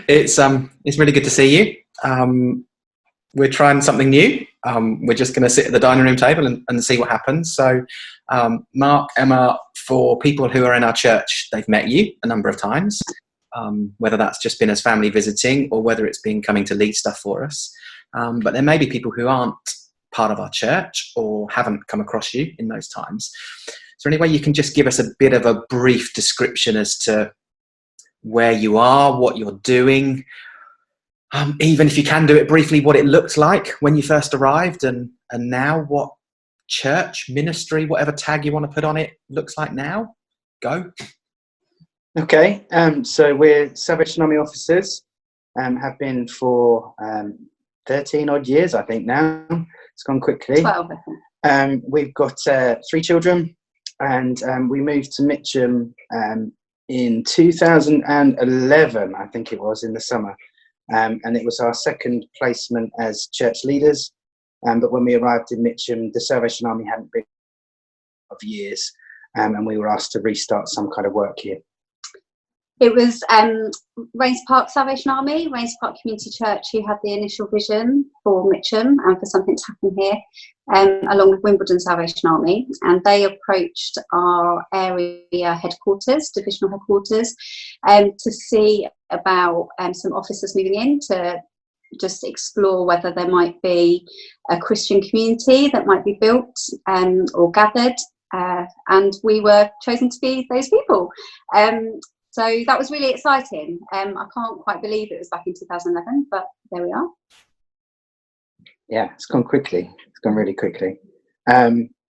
It's really good to see you. We're trying something new. We're just going to sit at the dining room table and see what happens. So, Mark, Emma, for people who are in our church, they've met you a number of times, whether that's just been as family visiting or whether it's been coming to lead stuff for us. But there may be people who aren't part of our church or haven't come across you in those times. Is there any way you can just give us a bit of a brief description as to where you are, what you're doing, even if you can do it briefly, what it looked like when you first arrived and now what church, ministry, whatever tag you want to put on it looks like now? Go. Okay, so we're Salvation Army officers, have been for 13 odd years, I think now. It's gone quickly. 12, I think. We've got 3 children, and we moved to Mitcham in 2011, I think it was, in the summer. And it was our second placement as church leaders. But when we arrived in Mitcham, the Salvation Army hadn't been of years, and we were asked to restart some kind of work here. It was Rains Park Salvation Army, Rains Park Community Church, who had the initial vision for Mitcham and for something to happen here, along with Wimbledon Salvation Army. And they approached our area headquarters, divisional headquarters, to see about some officers moving in to just explore whether there might be a Christian community that might be built or gathered. And we were chosen to be those people. So that was really exciting. I can't quite believe it was back in 2011, but there we are. Yeah, it's gone quickly. It's gone really quickly.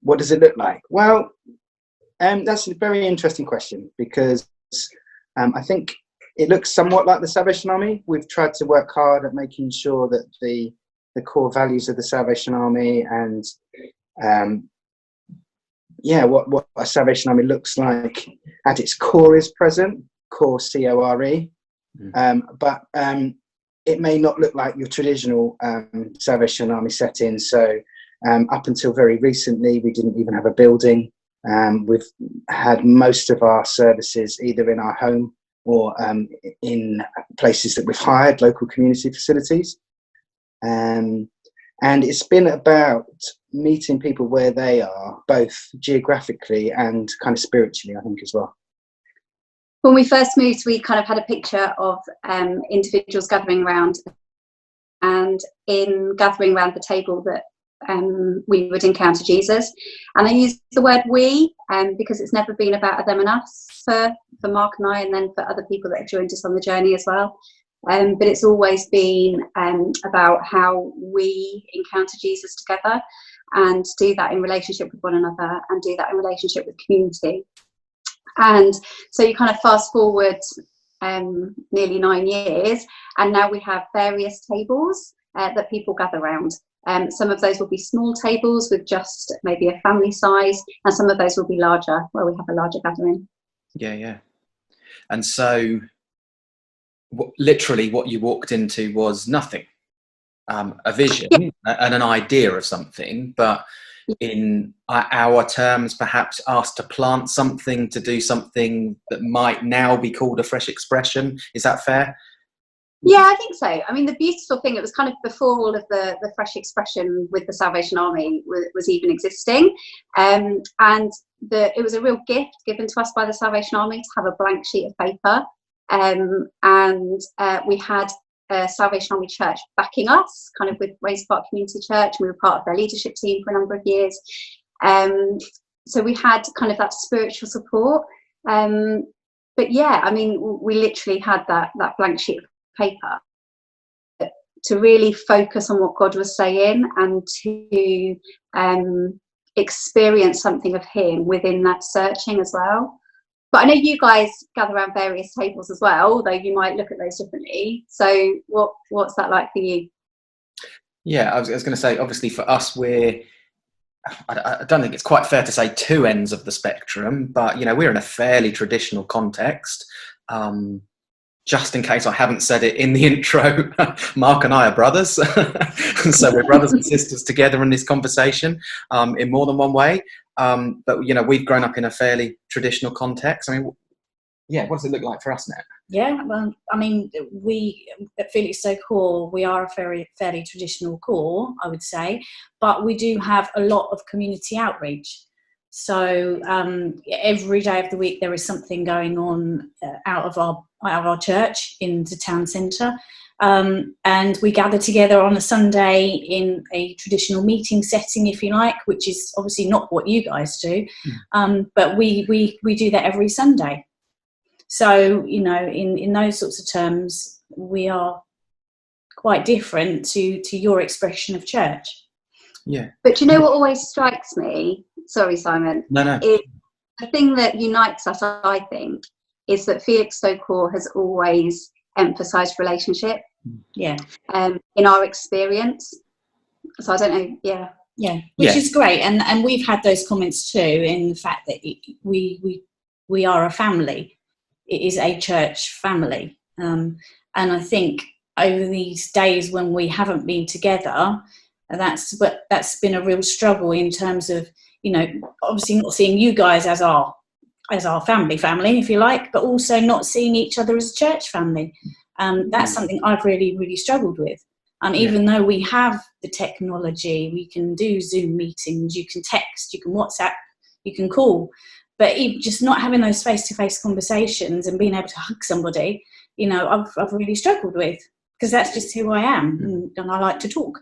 What does it look like? Well, that's a very interesting question, because I think it looks somewhat like the Salvation Army. We've tried to work hard at making sure that the core values of the Salvation Army and what a Salvation Army looks like at its core is present. Core, C-O-R-E, but it may not look like your traditional Salvation Army setting. So up until very recently, we didn't even have a building. We've had most of our services either in our home or in places that we've hired, local community facilities. And it's been about meeting people where they are, both geographically and kind of spiritually, I think, as well. When we first moved, we kind of had a picture of individuals gathering around, and in gathering around the table that we would encounter Jesus. And I use the word we because it's never been about them and us for Mark and I, and then for other people that have joined us on the journey as well. But it's always been about how we encounter Jesus together and do that in relationship with one another and do that in relationship with community. And so you kind of fast forward nearly 9 years, and now we have various tables that people gather around. Some of those will be small tables with just maybe a family size, and some of those will be larger, where we have a larger gathering. Yeah. And so literally what you walked into was nothing, a vision and an idea of something, but in our terms, perhaps asked to plant something, to do something that might now be called a fresh expression. Is that fair? Yeah, I think so. I mean, the beautiful thing, it was kind of before all of the fresh expression with the Salvation Army was even existing. And it was a real gift given to us by the Salvation Army to have a blank sheet of paper. And we had a Salvation Army church backing us, kind of with Rains Park Community Church. We were part of their leadership team for a number of years. So we had kind of that spiritual support. But yeah, I mean, we literally had that blank sheet of paper to really focus on what God was saying and to experience something of Him within that searching as well. But I know you guys gather around various tables as well, although you might look at those differently. So what's that like for you? Yeah, I was going to say, obviously for us, I don't think it's quite fair to say two ends of the spectrum, but, we're in a fairly traditional context. Just in case I haven't said it in the intro, Mark and I are brothers. And so we're brothers and sisters together in this conversation in more than one way. But, we've grown up in a fairly traditional context. I mean, yeah, what does it look like for us now? Yeah, well, I mean, we at Felixstowe Core, we are a fairly traditional core, I would say, but we do have a lot of community outreach. So every day of the week there is something going on out of our church in the town centre, and we gather together on a Sunday in a traditional meeting setting, if you like, which is obviously not what you guys do, but we do that every Sunday. So, you know, in those sorts of terms, we are quite different to your expression of church. Yeah. But you know what always strikes me? Sorry, Simon. No. Is the thing that unites us, I think, is that Felixstowe Core has always emphasised relationship. Yeah. In our experience. So I don't know. Yeah. Yeah. Which is great, and we've had those comments too, in the fact that we are a family. It is a church family, and I think over these days when we haven't been together, that's been a real struggle in terms of, you know, obviously not seeing you guys as our family, if you like, but also not seeing each other as a church family. That's something I've really struggled with. Even though we have the technology, we can do Zoom meetings, you can text, you can WhatsApp, you can call, but just not having those face-to-face conversations and being able to hug somebody, you know, I've really struggled with, because that's just who I am, and I like to talk,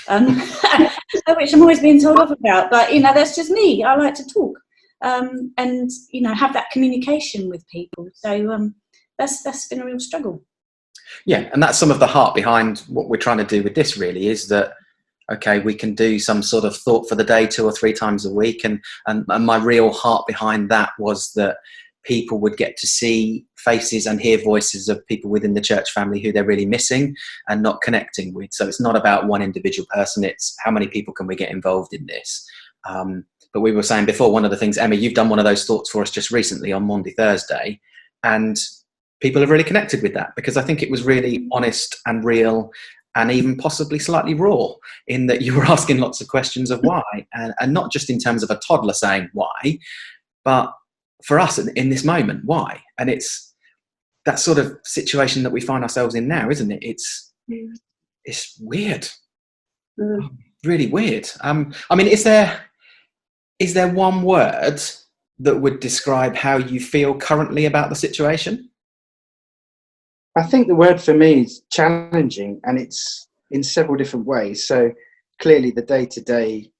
which I'm always being told off about. But, you know, that's just me. I like to talk, and, you know, have that communication with people. So that's been a real struggle. Yeah, and that's some of the heart behind what we're trying to do with this, really, is that, okay, we can do some sort of thought for the day 2 or 3 times a week, and my real heart behind that was that people would get to see faces and hear voices of people within the church family who they're really missing and not connecting with. So it's not about one individual person, it's how many people can we get involved in this. But we were saying before, one of the things, Emma, you've done one of those thoughts for us just recently on Maundy Thursday, and people have really connected with that, because I think it was really honest and real, and even possibly slightly raw, in that you were asking lots of questions of why, and not just in terms of a toddler saying why, but for us in this moment, why? And it's that sort of situation that we find ourselves in now, isn't it? It's weird, really weird. I mean, is there one word that would describe how you feel currently about the situation? I think the word for me is challenging, and it's in several different ways. So clearly the day-to-day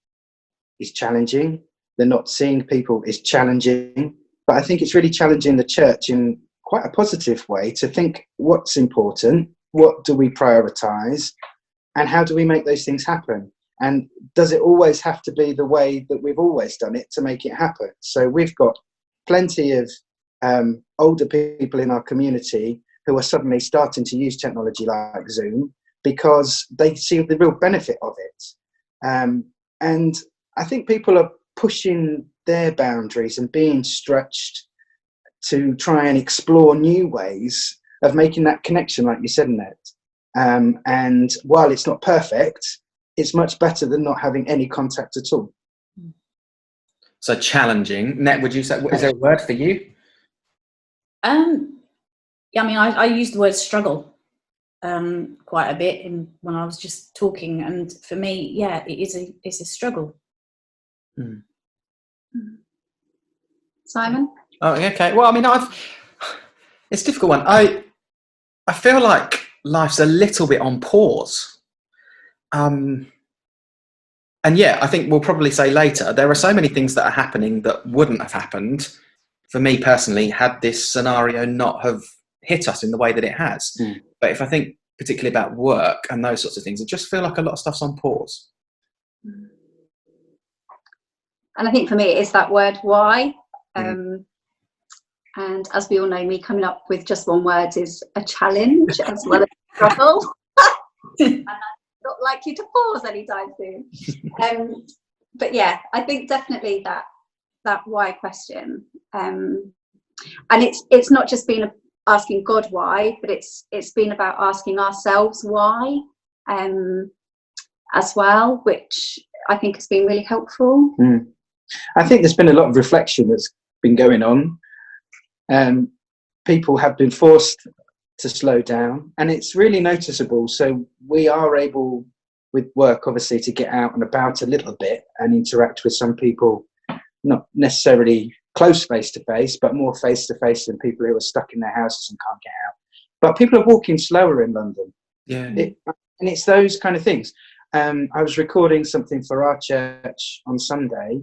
is challenging. The not seeing people is challenging. But I think it's really challenging the church in quite a positive way to think what's important, what do we prioritise, and how do we make those things happen? And does it always have to be the way that we've always done it to make it happen? So we've got plenty of older people in our community who are suddenly starting to use technology like Zoom because they see the real benefit of it. And I think people are pushing their boundaries and being stretched to try and explore new ways of making that connection, like you said, Ned. And while it's not perfect, it's much better than not having any contact at all. So challenging. Ned, would you say, is there a word for you? Yeah, I mean, I used the word struggle quite a bit when I was just talking, and for me, yeah, it's a struggle. Simon? Oh, okay. Well, I mean, it's a difficult one. I feel like life's a little bit on pause. And yeah, I think we'll probably say later, there are so many things that are happening that wouldn't have happened, for me personally, had this scenario not have hit us in the way that it has. But if I think particularly about work and those sorts of things, I just feel like a lot of stuff's on pause. And I think for me, it is that word why. And as we all know, me coming up with just one word is a challenge as well as a struggle. And I'm not likely to pause anytime soon. But yeah, I think definitely that why question. And it's not just been asking God why, but it's been about asking ourselves why as well, which I think has been really helpful. I think there's been a lot of reflection that's been going on. people have been forced to slow down, and it's really noticeable. So we are able, with work, obviously, to get out and about a little bit and interact with some people, not necessarily close face-to-face, but more face-to-face than people who are stuck in their houses and can't get out. But people are walking slower in London. Yeah. And it's those kind of things. I was recording something for our church on Sunday,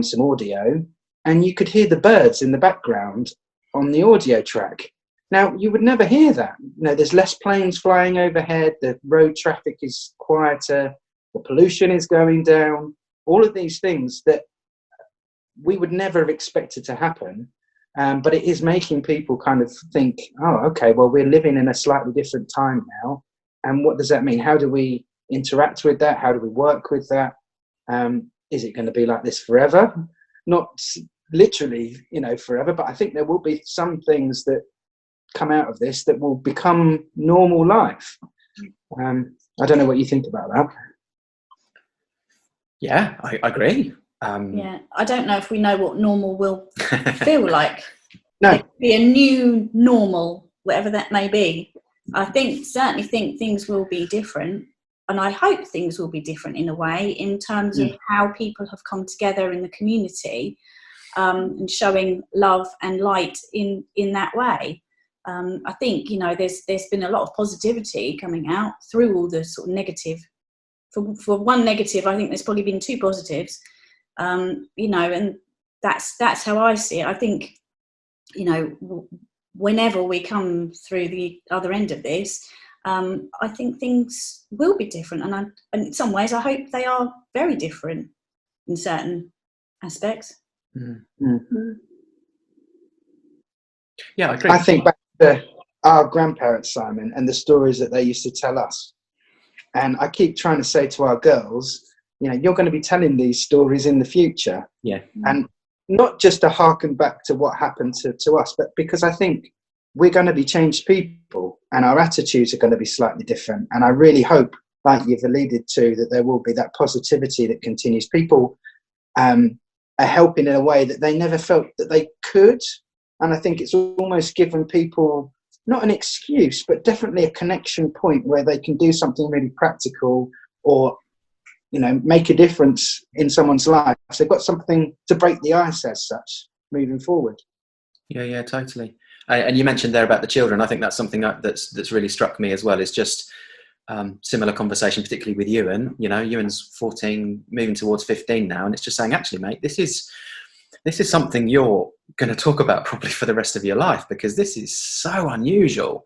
some audio, and you could hear the birds in the background on the audio track. Now, you would never hear that. There's less planes flying overhead, the road traffic is quieter, the pollution is going down, all of these things that we would never have expected to happen. But it is making people kind of think, oh, okay, well, we're living in a slightly different time now. And what does that mean? How do we interact with that? How do we work with that? Is it going to be like this forever? Not literally, forever, but I think there will be some things that come out of this that will become normal life. I don't know what you think about that. Yeah, I agree. Yeah, I don't know if we know what normal will feel like. No. It could be a new normal, whatever that may be. I certainly think things will be different, and I hope things will be different in a way, in terms of how people have come together in the community, and showing love and light in that way. I think there's been a lot of positivity coming out through all the sort of negative. For one negative, I think there's probably been two positives. And that's how I see it. I think, whenever we come through the other end of this, I think things will be different. And in some ways, I hope they are very different in certain aspects. Mm-hmm. Yeah, I agree. I think back to our grandparents, Simon, and the stories that they used to tell us. And I keep trying to say to our girls, you're going to be telling these stories in the future. Yeah. And not just to harken back to what happened to us, but because I think we're going to be changed people and our attitudes are going to be slightly different. And I really hope, like you've alluded to, that there will be that positivity that continues. People are helping in a way that they never felt that they could. And I think it's almost given people not an excuse, but definitely a connection point where they can do something really practical or make a difference in someone's life. So they've got something to break the ice as such moving forward. Yeah, totally. And you mentioned there about the children. I think that's something that's really struck me as well, is just similar conversation, particularly with Ewan. Ewan's 14, moving towards 15 now, and it's just saying, actually, mate, this is something you're going to talk about probably for the rest of your life, because this is so unusual.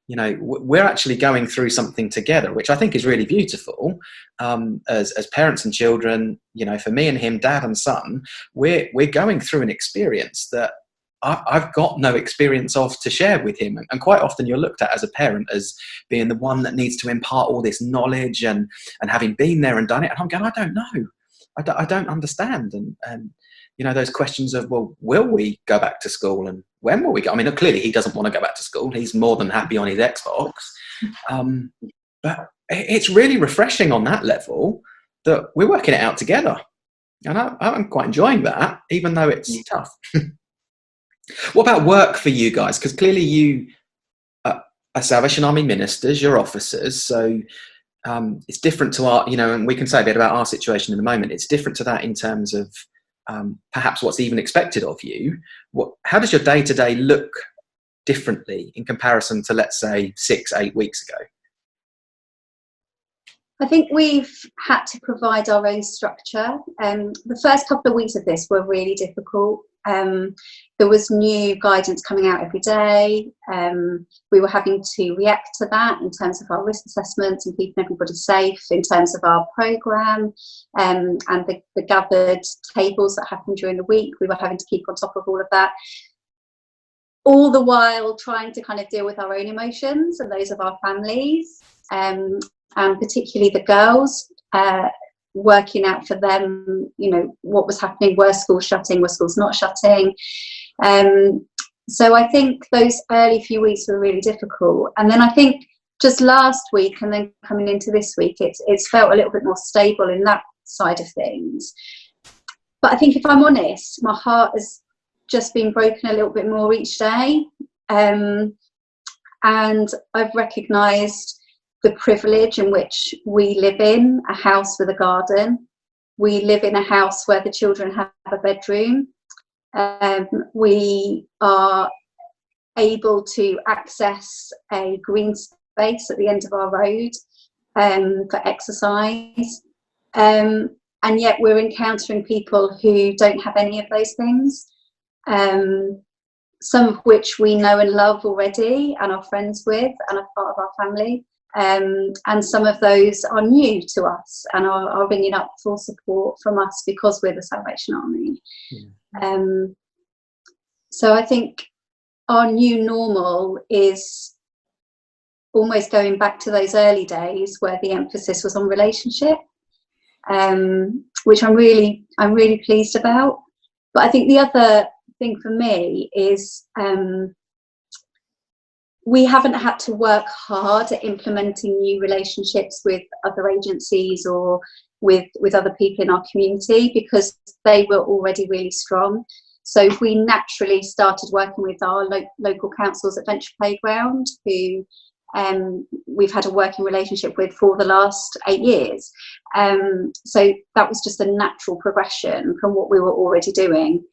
We're actually going through something together, which I think is really beautiful. As parents and children, for me and him, dad and son, we're going through an experience that I've got no experience of to share with him. And quite often you're looked at as a parent as being the one that needs to impart all this knowledge and having been there and done it. And I'm going, I don't know. I don't understand. And those questions of, well, will we go back to school and when will we go? I mean, clearly he doesn't want to go back to school. He's more than happy on his Xbox. But it's really refreshing on that level that we're working it out together. And I'm quite enjoying that, even though it's tough. What about work for you guys? Because clearly you are Salvation Army ministers, you're officers. So it's different to our, and we can say a bit about our situation in a moment. It's different to that in terms of perhaps what's even expected of you. How does your day-to-day look differently in comparison to, let's say, 6-8 weeks ago? I think we've had to provide our own structure. The first couple of weeks of this were really difficult. There was new guidance coming out every day. We were having to react to that in terms of our risk assessments and keeping everybody safe, in terms of our programme and the gathered tables that happened during the week. We were having to keep on top of all of that, all the while trying to kind of deal with our own emotions and those of our families, and particularly the girls, working out for them, what was happening. Were schools shutting? Were schools not shutting? So I think those early few weeks were really difficult. And then I think just last week and then coming into this week, it's felt a little bit more stable in that side of things. But I think if I'm honest, my heart has just been broken a little bit more each day. and I've recognised the privilege in which we live in a house with a garden. We live in a house where the children have a bedroom. We are able to access a green space at the end of our road for exercise. And yet we're encountering people who don't have any of those things, some of which we know and love already and are friends with and are part of our family. And some of those are new to us and are ringing up for support from us because we're the Salvation Army. So I think our new normal is almost going back to those early days where the emphasis was on relationship, which I'm really pleased about. But I think the other thing for me is we haven't had to work hard at implementing new relationships with other agencies or with other people in our community, because they were already really strong. So we naturally started working with our local councils at Venture Playground, who we've had a working relationship with for the last 8 years. So that was just a natural progression from what we were already doing.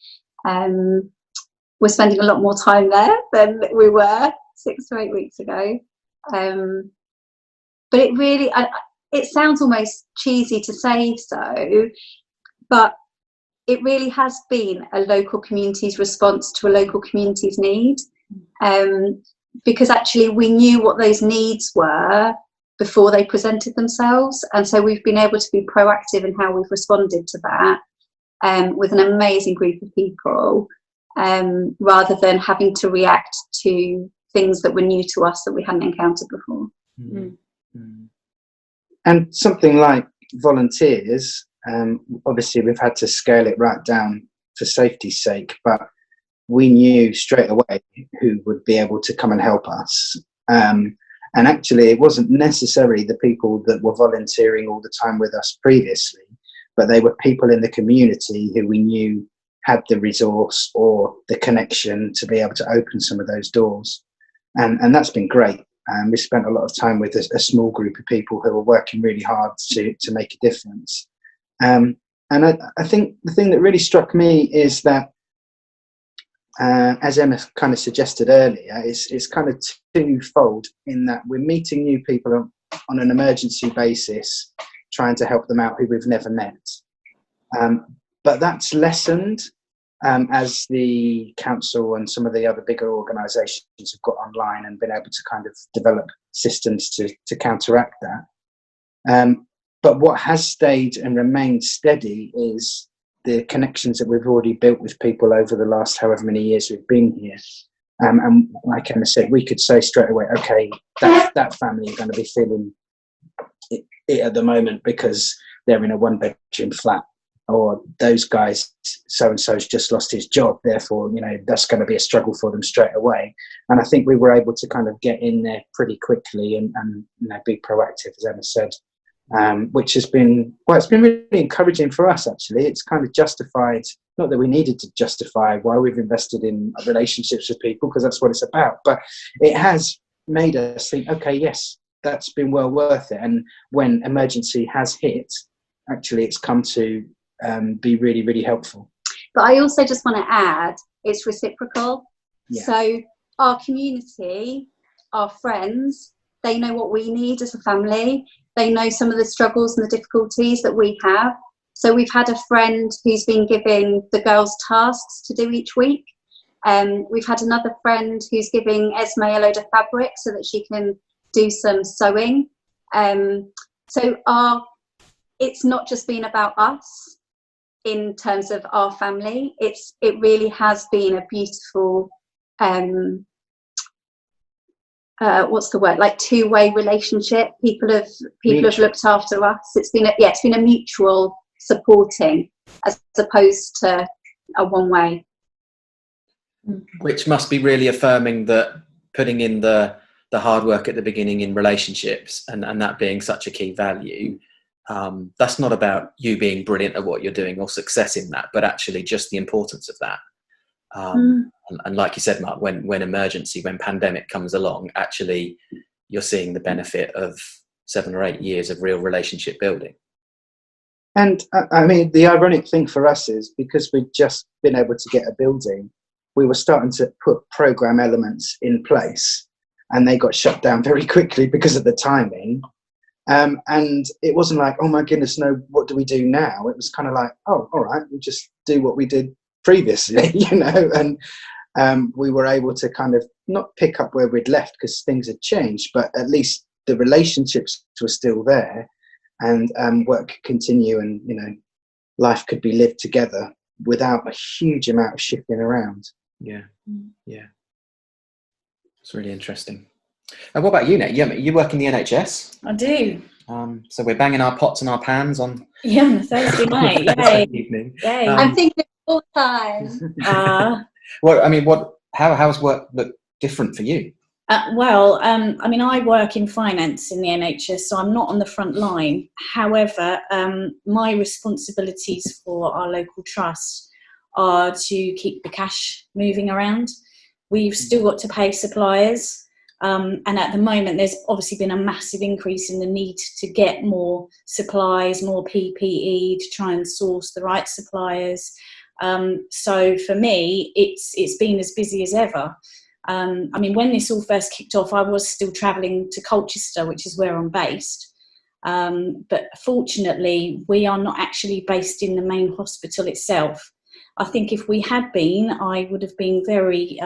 We're spending a lot more time there than we were 6 to 8 weeks ago. But it really, it sounds almost cheesy to say so, but it really has been a local community's response to a local community's need. Because actually we knew what those needs were before they presented themselves. And so we've been able to be proactive in how we've responded to that with an amazing group of people, rather than having to react to things that were new to us that we hadn't encountered before. And something like volunteers, obviously we've had to scale it right down for safety's sake, but we knew straight away who would be able to come and help us. And actually it wasn't necessarily the people that were volunteering all the time with us previously, but they were people in the community who we knew had the resource or the connection to be able to open some of those doors. And that's been great. We spent a lot of time with a small group of people who were working really hard to make a difference. And I think the thing that really struck me is that, as Emma kind of suggested earlier, it's kind of twofold in that we're meeting new people on an emergency basis, trying to help them out who we've never met. But that's lessened as the council and some of the other bigger organisations have got online and been able to kind of develop systems to counteract that. But what has stayed and remained steady is the connections that we've already built with people over the last however many years we've been here. And like Emma said, we could say straight away, okay, that family are going to be feeling it at the moment because they're in a 1-bedroom flat, or those guys, so-and-so's just lost his job, therefore, that's going to be a struggle for them straight away. And I think we were able to kind of get in there pretty quickly and be proactive, as Emma said. Which has been, it's been really encouraging for us, actually. It's kind of justified, not that we needed to justify why we've invested in relationships with people, because that's what it's about, but it has made us think, okay, yes, that's been well worth it. And when emergency has hit, actually it's come to be really, really helpful. But I also just want to add, it's reciprocal. Yeah. So our community, our friends, they know what we need as a family. They know some of the struggles and the difficulties that we have. So we've had a friend who's been giving the girls tasks to do each week. We've had another friend who's giving Esme a load of fabric so that she can do some sewing. So it's not just been about us in terms of our family. It really has been a beautiful what's the word, like two-way relationship. People have looked after us. It's been a mutual supporting as opposed to a one-way. Which must be really affirming, that putting in the hard work at the beginning in relationships and that being such a key value, that's not about you being brilliant at what you're doing or success in that, but actually just the importance of that. And like you said, Mark, when emergency, when pandemic comes along, actually you're seeing the benefit of 7 or 8 years of real relationship building. And I mean, the ironic thing for us is because we'd just been able to get a building, we were starting to put program elements in place, and they got shut down very quickly because of the timing. And it wasn't like, oh my goodness, no, what do we do now? It was kind of like, oh, all right, we'll just do what we did previously, you know. And we were able to kind of not pick up where we'd left because things had changed, but at least the relationships were still there, and work could continue, and, you know, life could be lived together without a huge amount of shifting around. Yeah. It's really interesting. And what about you, Nate? You work in the NHS. I do. So we're banging our pots and our pans on. Yeah, on a Thursday night. Thursday evening. Yay. I'm thinking all the time. Well, I mean, how's work look different for you? Well, I mean, I work in finance in the NHS, so I'm not on the front line. However, my responsibilities for our local trust are to keep the cash moving around. We've still got to pay suppliers. And at the moment, there's obviously been a massive increase in the need to get more supplies, more PPE, to try and source the right suppliers. So for me, it's been as busy as ever. I mean, when this all first kicked off, I was still travelling to Colchester, which is where I'm based. But fortunately, we are not actually based in the main hospital itself. I think if we had been, I would have been very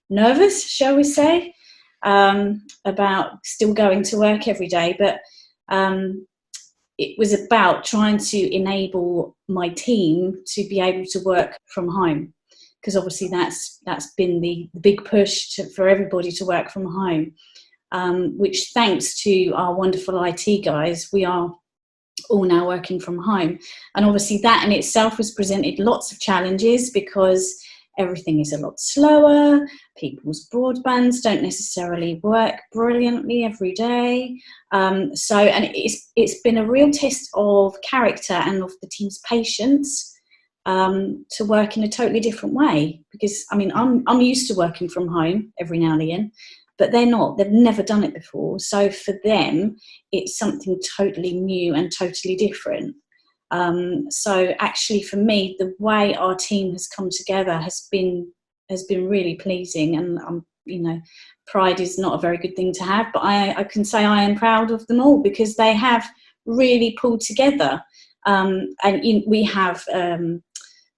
nervous, shall we say, about still going to work every day. But it was about trying to enable my team to be able to work from home, because obviously that's been the big push for everybody to work from home, which, thanks to our wonderful IT guys, we are all now working from home. And obviously that in itself has presented lots of challenges, because everything is a lot slower. People's broadbands don't necessarily work brilliantly every day. And it's been a real test of character and of the team's patience to work in a totally different way. Because, I mean, I'm used to working from home every now and again, but they're not. They've never done it before. So for them, it's something totally new and totally different. So actually, for me, the way our team has come together has been really pleasing. And you know, pride is not a very good thing to have, but I can say I am proud of them all, because they have really pulled together. And we have.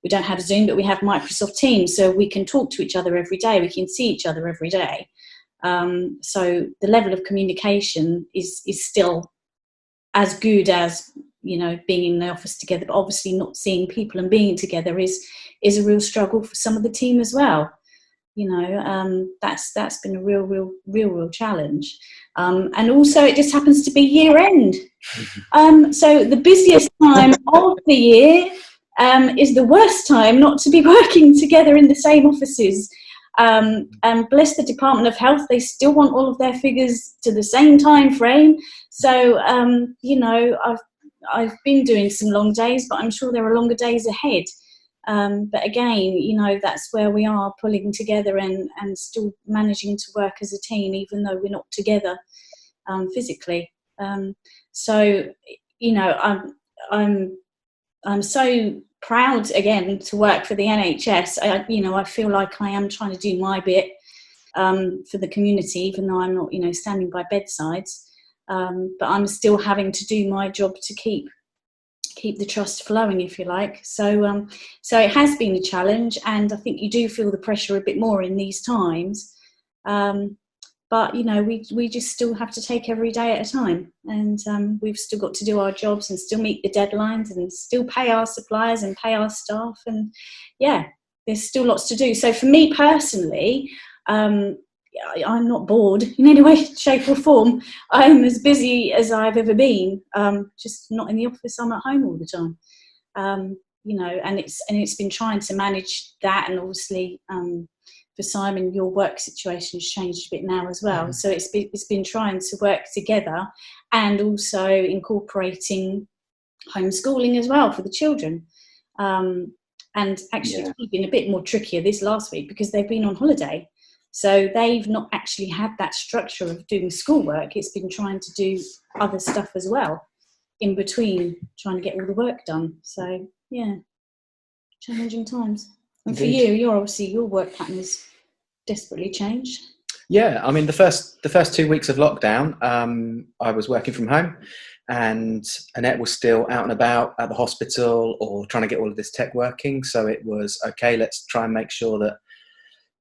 We don't have Zoom, but we have Microsoft Teams, so we can talk to each other every day. We can see each other every day. So the level of communication is still as good as, you know, being in the office together. But obviously, not seeing people and being together is a real struggle for some of the team as well. You know, that's been a real challenge. And also, it just happens to be year end. So the busiest time of the year is the worst time not to be working together in the same offices. And bless the Department of Health, they still want all of their figures to the same time frame. So, you know, I've been doing some long days, but I'm sure there are longer days ahead. But again, you know, that's where we are, pulling together and still managing to work as a team, even though we're not together physically. So, you know, I'm so proud again to work for the NHS. I feel like I am trying to do my bit for the community, even though I'm not, you know, standing by bedsides. But I'm still having to do my job to keep the trust flowing, if you like. So it has been a challenge, and I think you do feel the pressure a bit more in these times. But, you know, we just still have to take every day at a time, and we've still got to do our jobs and still meet the deadlines and still pay our suppliers and pay our staff. And yeah, there's still lots to do. So for me personally, I'm not bored in any way, shape or form. I'm as busy as I've ever been, just not in the office. I'm at home all the time. You know, and it's been trying to manage that, and obviously for Simon, your work situation has changed a bit now as well. Mm-hmm. So it's been trying to work together, and also incorporating homeschooling as well for the children. And actually it's been a bit more trickier this last week because they've been on holiday. So they've not actually had that structure of doing schoolwork. It's been trying to do other stuff as well in between, trying to get all the work done. So, yeah, challenging times. And for you, your work pattern has desperately changed. Yeah, I mean, the first 2 weeks of lockdown, I was working from home, and Annette was still out and about at the hospital or trying to get all of this tech working. So it was, okay, let's try and make sure that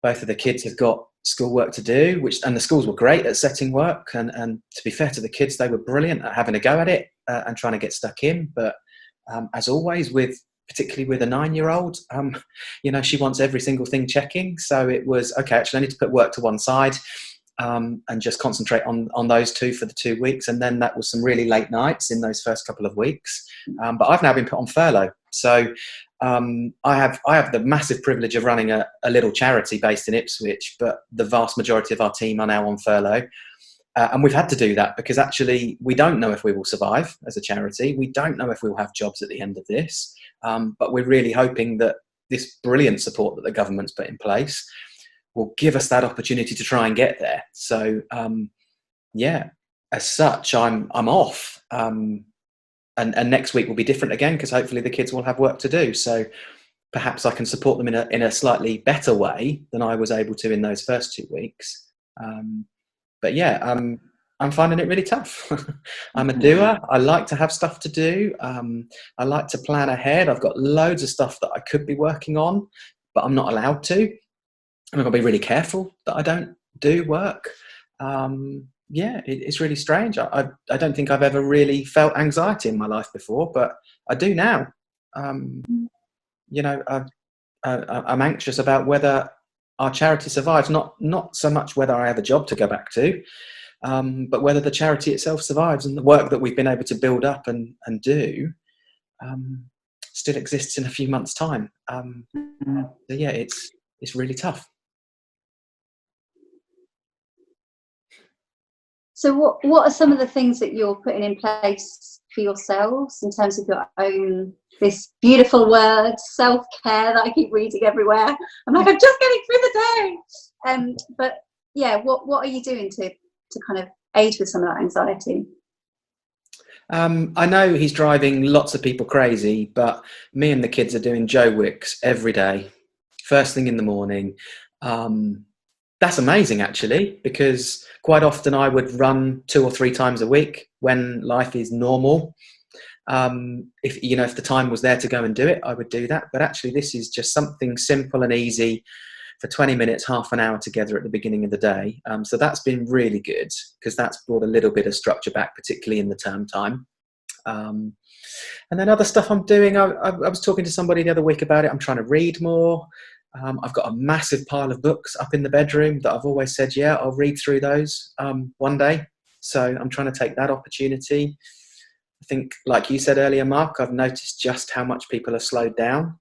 both of the kids have got schoolwork to do, and the schools were great at setting work. And to be fair to the kids, they were brilliant at having a go at it and trying to get stuck in. But as always, particularly with a 9-year-old, she wants every single thing checking. So it was, okay, actually I need to put work to one side and just concentrate on those two for the 2 weeks. And then that was some really late nights in those first couple of weeks. But I've now been put on furlough. So I have the massive privilege of running a little charity based in Ipswich, but the vast majority of our team are now on furlough. And we've had to do that because actually we don't know if we will survive as a charity. We don't know if we'll have jobs at the end of this. But we're really hoping that this brilliant support that the government's put in place will give us that opportunity to try and get there. So, as such, I'm off. And next week will be different again because hopefully the kids will have work to do. So perhaps I can support them in a slightly better way than I was able to in those first 2 weeks. But yeah, I'm finding it really tough. I'm a doer. I like to have stuff to do. I like to plan ahead. I've got loads of stuff that I could be working on, but I'm not allowed to. I'm going to be really careful that I don't do work. It's really strange. I don't think I've ever really felt anxiety in my life before, but I do now. I'm anxious about whether our charity survives, not so much whether I have a job to go back to, but whether the charity itself survives and the work that we've been able to build up and do still exists in a few months' time. It's really tough. So what are some of the things that you're putting in place for yourselves in terms of your own, this beautiful word, self-care that I keep reading everywhere? I'm like, I'm just getting through the day. But yeah, what are you doing to kind of aid with some of that anxiety? I know he's driving lots of people crazy, but me and the kids are doing Joe Wicks every day, first thing in the morning. That's amazing, actually, because quite often I would run 2 or 3 times a week when life is normal. If the time was there to go and do it, I would do that. But actually, this is just something simple and easy for 20 minutes, half an hour together at the beginning of the day. So that's been really good because that's brought a little bit of structure back, particularly in the term time. And then other stuff I'm doing, I was talking to somebody the other week about it. I'm trying to read more. I've got a massive pile of books up in the bedroom that I've always said, I'll read through those one day. So I'm trying to take that opportunity. I think, like you said earlier, Mark, I've noticed just how much people have slowed down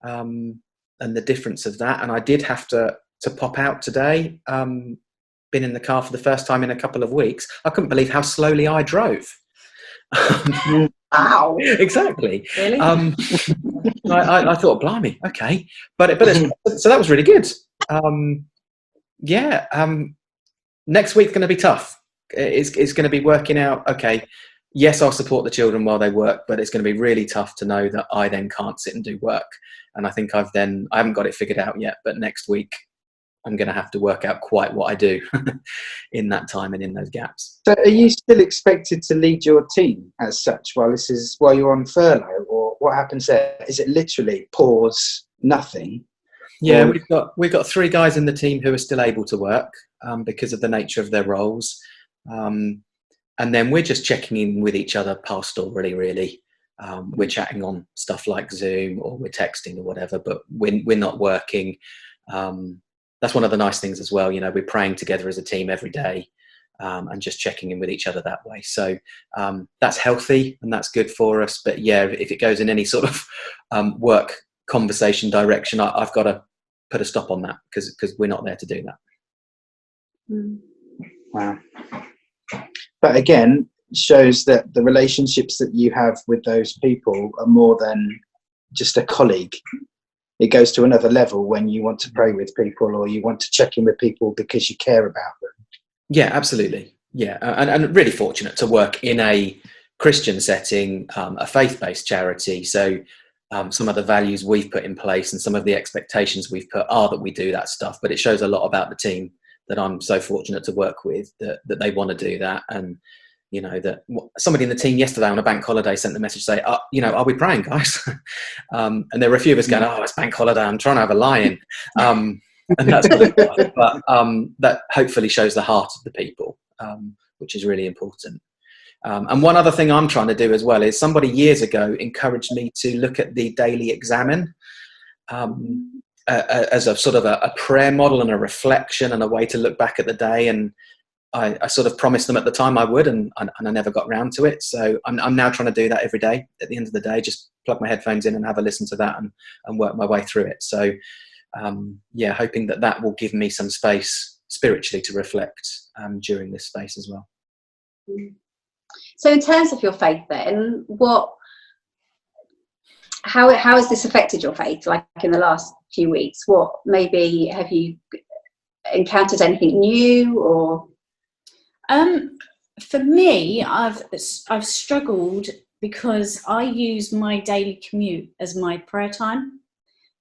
and the difference of that. And I did have to pop out today, been in the car for the first time in a couple of weeks. I couldn't believe how slowly I drove. Ow! Exactly. Really? I thought, blimey, okay, so that was really good. Next week's going to be tough. It's going to be working out. Okay, yes, I'll support the children while they work, but it's going to be really tough to know that I then can't sit and do work. And I think I haven't got it figured out yet. But next week, I'm going to have to work out quite what I do in that time and in those gaps. So are you still expected to lead your team as such while you're on furlough, or what happens there? Is it literally pause, nothing? Yeah, we've got 3 guys in the team who are still able to work because of the nature of their roles. And then we're just checking in with each other pastorally, really. We're chatting on stuff like Zoom or we're texting or whatever, but we're not working. That's one of the nice things as well. We're praying together as a team every day and just checking in with each other that way. So that's healthy and that's good for us. But yeah, if it goes in any sort of work conversation direction, I've got to put a stop on that because we're not there to do that. Wow. But again, shows that the relationships that you have with those people are more than just a colleague. it goes to another level when you want to pray with people or you want to check in with people because you care about them. Yeah, absolutely. Yeah, and really fortunate to work in a Christian setting, a faith-based charity. So some of the values we've put in place and some of the expectations we've put are that we do that stuff, but it shows a lot about the team that I'm so fortunate to work with, that they want to do that. And you know, that somebody in the team yesterday on a bank holiday sent the message say, you know, are we praying, guys? And there were a few of us going, oh, it's bank holiday, I'm trying to have a lie-in. And that sort of stuff. But that hopefully shows the heart of the people, which is really important. And one other thing I'm trying to do as well is somebody years ago encouraged me to look at the daily examine as a sort of a prayer model and a reflection and a way to look back at the day. And I sort of promised them at the time I would, and I never got round to it. So I'm now trying to do that every day. At the end of the day, just plug my headphones in and have a listen to that and work my way through it. So yeah, hoping that will give me some space spiritually to reflect during this space as well. So in terms of your faith then, how has this affected your faith, like in the last few weeks? What maybe have you encountered anything new or? For me, I've struggled because I use my daily commute as my prayer time.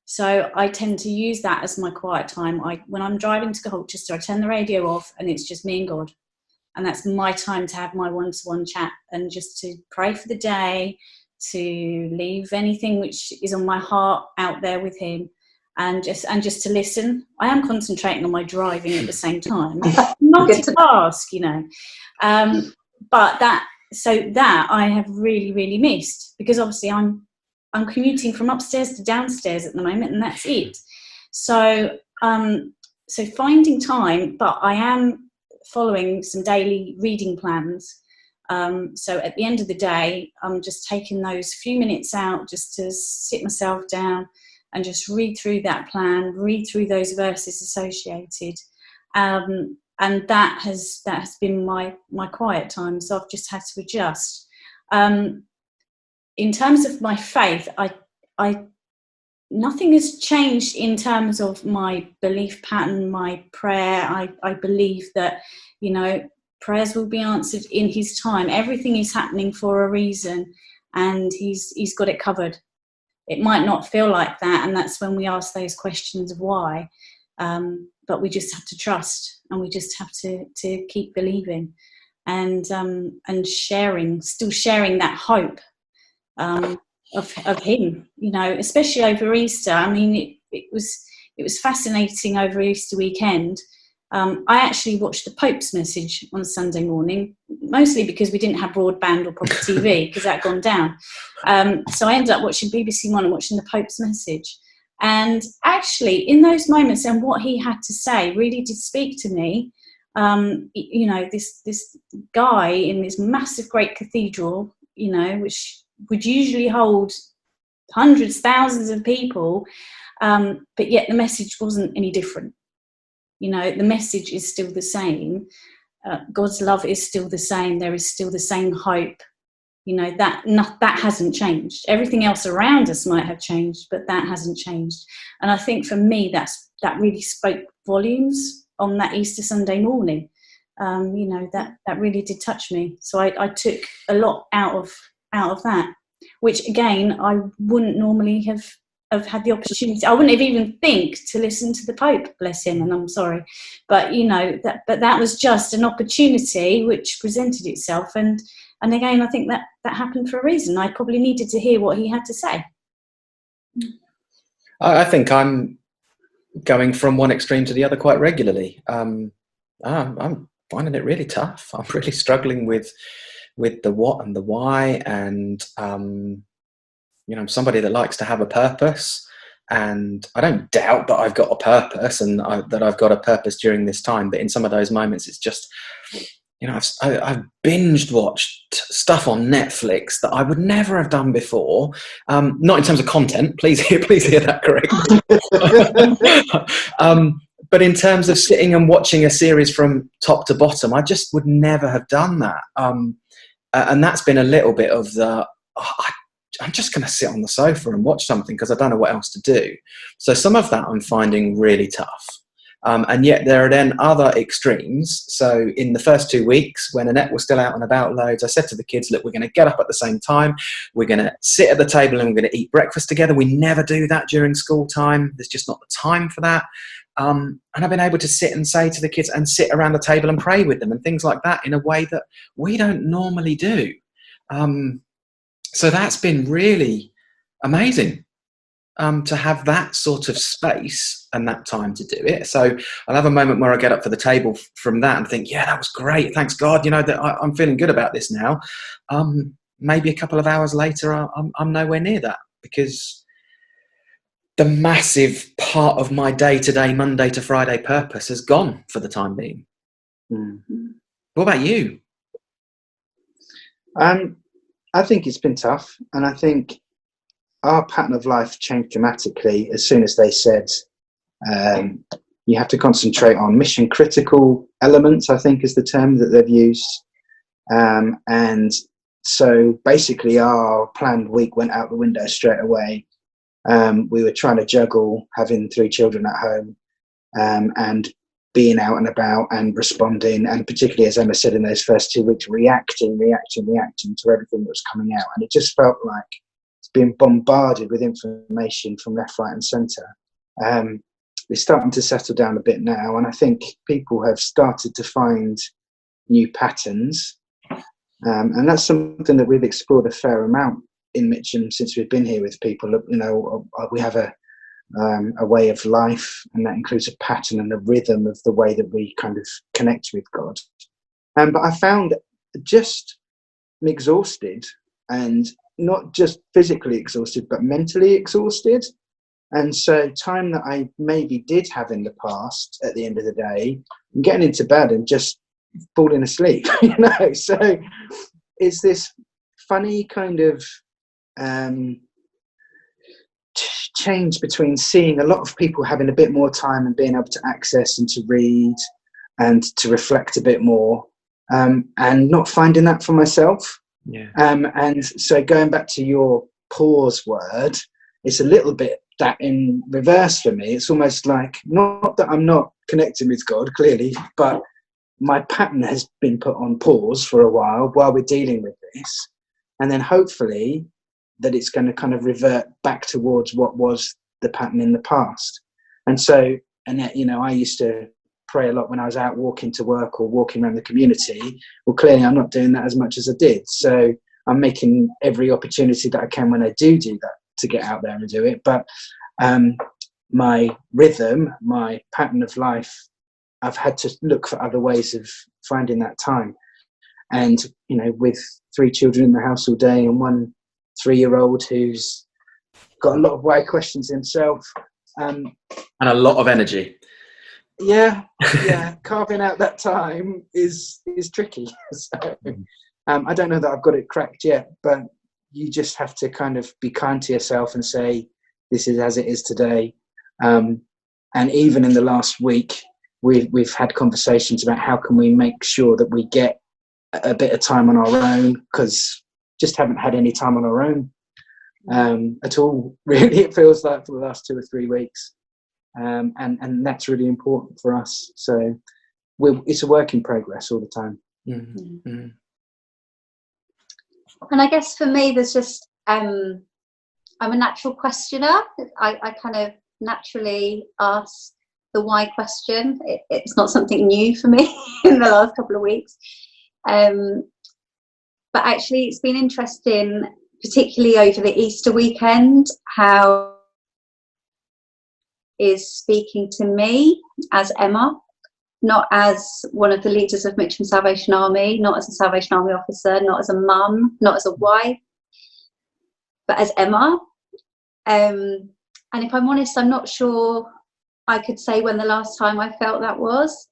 So I tend to use that as my quiet time. When I'm driving to Colchester, I turn the radio off and it's just me and God. And that's my time to have my one-to-one chat and just to pray for the day, to leave anything which is on my heart out there with him. And just to listen. I am concentrating on my driving at the same time. Multitask, you know. But that I have really, really missed, because obviously I'm commuting from upstairs to downstairs at the moment, and that's it. So finding time, but I am following some daily reading plans. So at the end of the day, I'm just taking those few minutes out just to sit myself down and just read through that plan, read through those verses associated. And that has been my quiet time. So I've just had to adjust. In terms of my faith, I nothing has changed in terms of my belief pattern, my prayer. I believe that, you know, prayers will be answered in his time. Everything is happening for a reason, and he's got it covered. It might not feel like that, and that's when we ask those questions of why. But we just have to trust, and we just have to keep believing, and still sharing that hope of him. You know, especially over Easter. I mean, it was fascinating over Easter weekend. I actually watched the Pope's message on Sunday morning, mostly because we didn't have broadband or proper TV because that had gone down. So I ended up watching BBC One and watching the Pope's message. And actually, in those moments, and what he had to say really did speak to me. You know, this guy in this massive, great cathedral, you know, which would usually hold hundreds, thousands of people, but yet the message wasn't any different. You know, the message is still the same. God's love is still the same. There is still the same hope. You know, that hasn't changed. Everything else around us might have changed, but that hasn't changed. And I think for me, that really spoke volumes on that Easter Sunday morning. You know, that really did touch me. So I took a lot out of that, which again, I wouldn't normally have had the opportunity. I wouldn't have even think to listen to the Pope, bless him, and I'm sorry. But, you know, that was just an opportunity which presented itself. And again, I think that happened for a reason. I probably needed to hear what he had to say. I think I'm going from one extreme to the other quite regularly. I'm finding it really tough. I'm really struggling with the what and the why, and you know, I'm somebody that likes to have a purpose, and I don't doubt that I've got a purpose and that I've got a purpose during this time. But in some of those moments, it's just, you know, I've binged watched stuff on Netflix that I would never have done before. Not in terms of content, please hear that correctly. But in terms of sitting and watching a series from top to bottom, I just would never have done that. And that's been a little bit of the, I'm just going to sit on the sofa and watch something because I don't know what else to do. So some of that I'm finding really tough. And yet there are then other extremes. So in the first 2 weeks, when Annette was still out and about loads, I said to the kids, look, we're going to get up at the same time. We're going to sit at the table and we're going to eat breakfast together. We never do that during school time. There's just not the time for that. And I've been able to sit and say to the kids and sit around the table and pray with them and things like that in a way that we don't normally do. So that's been really amazing. To have that sort of space and that time to do it. So I'll have a moment where I get up for the table from that and think, yeah, that was great. Thanks God, that I'm feeling good about this now. Maybe a couple of hours later, I'm nowhere near that because the massive part of my day-to-day, Monday to Friday purpose has gone for the time being. What about you? I think it's been tough, and I think our pattern of life changed dramatically as soon as they said you have to concentrate on mission critical elements, I think is the term that they've used. And so basically our planned week went out the window straight away. We were trying to juggle having 3 children at home and being out and about and responding, and particularly, as Emma said, in those first 2 weeks, reacting to everything that was coming out. And it just felt like being bombarded with information from left, right and centre. It's starting to settle down a bit now, and I think people have started to find new patterns, and that's something that we've explored a fair amount in Mitcham since we've been here with people. We have a way of life, and that includes a pattern and a rhythm of the way that we kind of connect with God. But I found just exhausted, and not just physically exhausted, but mentally exhausted. And so time that I maybe did have in the past, at the end of the day, I'm getting into bed and just falling asleep, So it's this funny kind of change between seeing a lot of people having a bit more time and being able to access and to read and to reflect a bit more, and not finding that for myself. Yeah. And so going back to your pause word, it's a little bit that in reverse for me. It's almost like, not that I'm not connecting with God, clearly, but my pattern has been put on pause for a while we're dealing with this. And then hopefully that it's going to kind of revert back towards what was the pattern in the past. And so, Annette, I used to pray a lot when I was out walking to work or walking around the community. Well, clearly I'm not doing that as much as I did. So I'm making every opportunity that I can when I do that to get out there and do it. But my rhythm, my pattern of life, I've had to look for other ways of finding that time. And, with 3 children in the house all day and 1 3-year-old who's got a lot of wide questions himself. And a lot of energy. Yeah, carving out that time is tricky. So, I don't know that I've got it cracked yet, but you just have to kind of be kind to yourself and say, this is as it is today. And even in the last week, we've had conversations about how can we make sure that we get a bit of time on our own, because just haven't had any time on our own at all. Really, it feels like for the last 2 or 3 weeks. And that's really important for us. So it's a work in progress all the time. Mm-hmm. And I guess for me, there's just I'm a natural questioner. I kind of naturally ask the why question. It's not something new for me in the last couple of weeks. But actually, it's been interesting, particularly over the Easter weekend, how is speaking to me as Emma, not as one of the leaders of Mitcham Salvation Army, not as a Salvation Army officer, not as a mum, not as a wife, but as Emma. And if I'm honest, I'm not sure I could say when the last time I felt that was.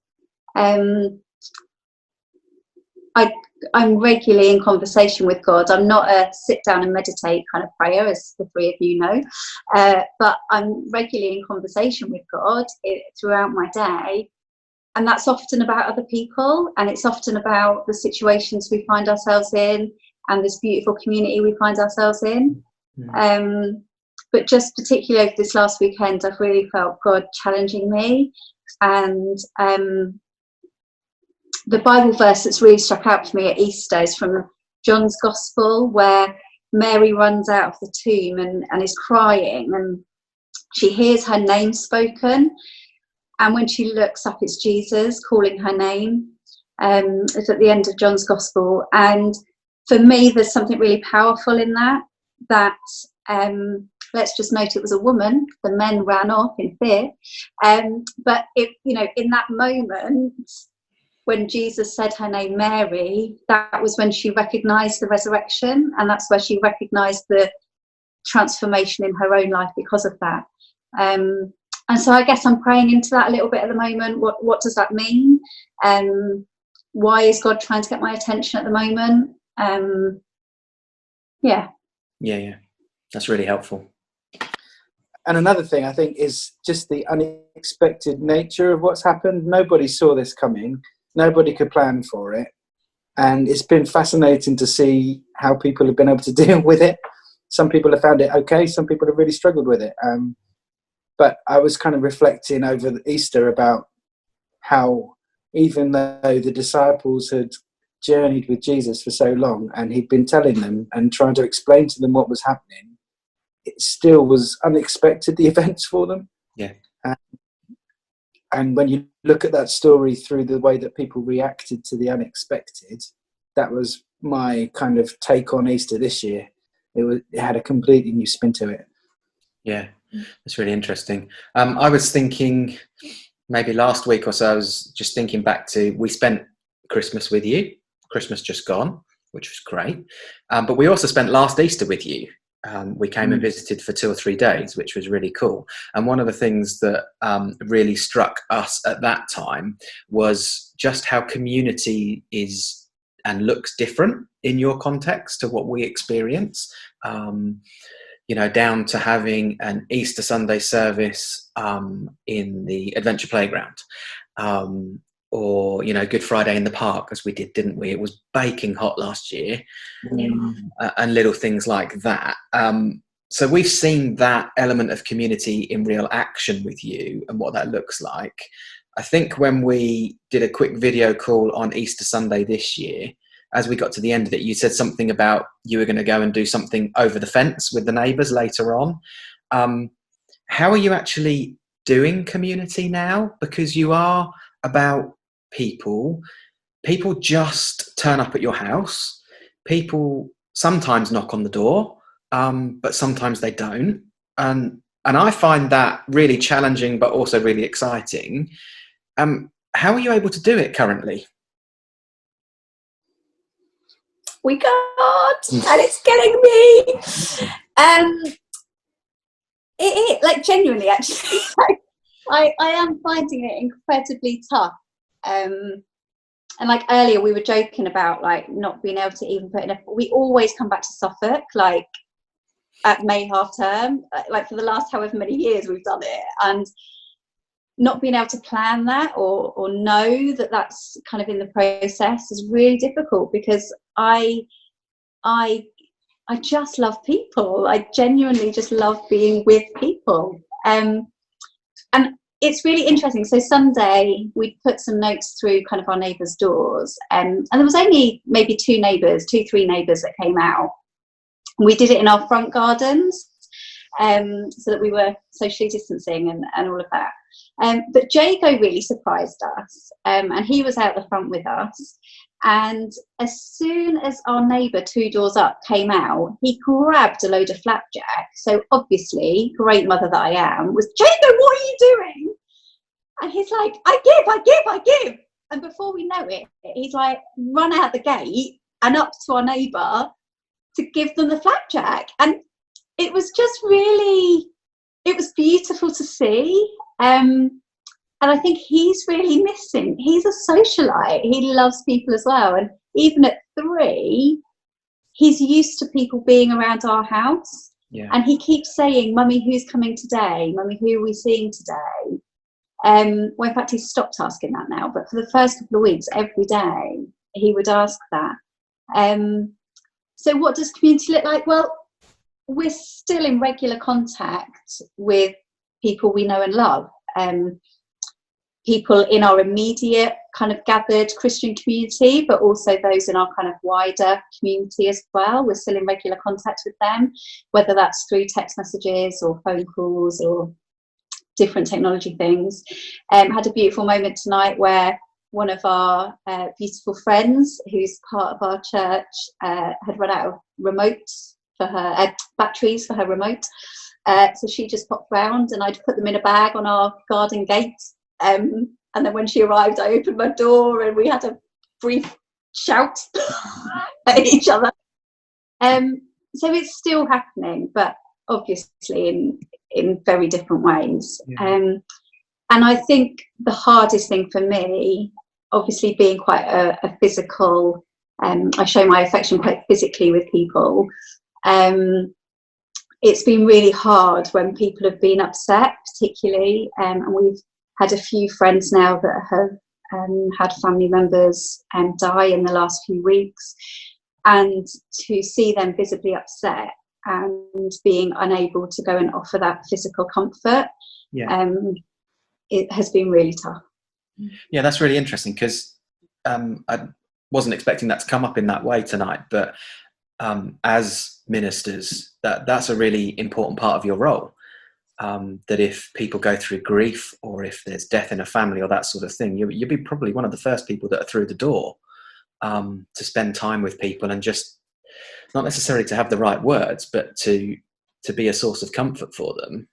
I'm regularly in conversation with God. I'm not a sit down and meditate kind of prayer, as the 3 of you know, but I'm regularly in conversation with God throughout my day. And that's often about other people, and it's often about the situations we find ourselves in and this beautiful community we find ourselves in. But just particularly over this last weekend, I've really felt God challenging me. And the Bible verse that's really struck out for me at Easter is from John's Gospel, where Mary runs out of the tomb and is crying, and she hears her name spoken. And when she looks up, it's Jesus calling her name. It's at the end of John's Gospel. And for me, there's something really powerful in that let's just note it was a woman. The men ran off in fear. But in that moment, when Jesus said her name Mary, that was when she recognized the resurrection, and that's where she recognized the transformation in her own life because of that. And so I guess I'm praying into that a little bit at the moment. What does that mean? Why is God trying to get my attention at the moment? Yeah, that's really helpful. And another thing I think is just the unexpected nature of what's happened. Nobody saw this coming. Nobody could plan for it. And it's been fascinating to see how people have been able to deal with it. Some people have found it okay. Some people have really struggled with it. But I was kind of reflecting over Easter about how even though the disciples had journeyed with Jesus for so long and he'd been telling them and trying to explain to them what was happening, it still was unexpected, the events for them. Yeah. And when you look at that story through the way that people reacted to the unexpected, that was my kind of take on Easter this year. It had a completely new spin to it. Yeah, that's really interesting. I was thinking maybe last week or so, I was just thinking back to, we spent Christmas with you, Christmas just gone, which was great. But we also spent last Easter with you. We came and visited for 2 or 3 days, which was really cool. And one of the things that really struck us at that time was just how community is and looks different in your context to what we experience. Down to having an Easter Sunday service in the Adventure Playground, or Good Friday in the park, as we did, didn't we? It was baking hot last year, and little things like that. So we've seen that element of community in real action with you and what that looks like. I think when we did a quick video call on Easter Sunday this year, as we got to the end of it, you said something about you were going to go and do something over the fence with the neighbours later on. How are you actually doing community now? Because you are about people. People just turn up at your house. People sometimes knock on the door, but sometimes they don't. And I find that really challenging, but also really exciting. How are you able to do it currently? We can't, and it's killing me. It like genuinely, actually, I am finding it incredibly tough. And like earlier, we were joking about like not being able to even put in we always come back to Suffolk like at May half term, like for the last however many years we've done it, and not being able to plan that or know that that's kind of in the process is really difficult, because I just love people. I genuinely just love being with people. And it's really interesting. So Sunday we put some notes through kind of our neighbours' doors, and there was only maybe 3 neighbours that came out. We did it in our front gardens, so that we were socially distancing and all of that. But Jago really surprised us, and he was out the front with us. And as soon as our neighbour 2 doors up came out, he grabbed a load of flapjack. So obviously, great mother that I am, was, Jago, what are you doing? And he's like, I give. And before we know it, he's like run out the gate and up to our neighbour to give them the flapjack. And it was just really, it was beautiful to see. And I think he's really missing. He's a socialite. He loves people as well. And even at 3, he's used to people being around our house. Yeah. And he keeps saying, Mummy, who's coming today? Mummy, who are we seeing today? Well, in fact, he's stopped asking that now. But for the first couple of weeks, every day, he would ask that. So what does community look like? Well, we're still in regular contact with people we know and love. People in our immediate kind of gathered Christian community, but also those in our kind of wider community as well. We're still in regular contact with them, whether that's through text messages or phone calls or different technology things. Had a beautiful moment tonight where one of our beautiful friends, who's part of our church, had run out of remotes for her batteries for her remote. So she just popped round, and I'd put them in a bag on our garden gate. And then when she arrived, I opened my door and we had a brief shout at each other. So it's still happening, but obviously in very different ways. Yeah. And I think the hardest thing for me, obviously being quite a physical, I show my affection quite physically with people. It's been really hard when people have been upset, particularly, and we've had a few friends now that have had family members die in the last few weeks, and to see them visibly upset and being unable to go and offer that physical comfort, it has been really tough. Yeah, that's really interesting, because I wasn't expecting that to come up in that way tonight, but as ministers, that's a really important part of your role. That if people go through grief, or if there's death in a family or that sort of thing, you'll be probably one of the first people that are through the door to spend time with people, and just not necessarily to have the right words, but to be a source of comfort for them.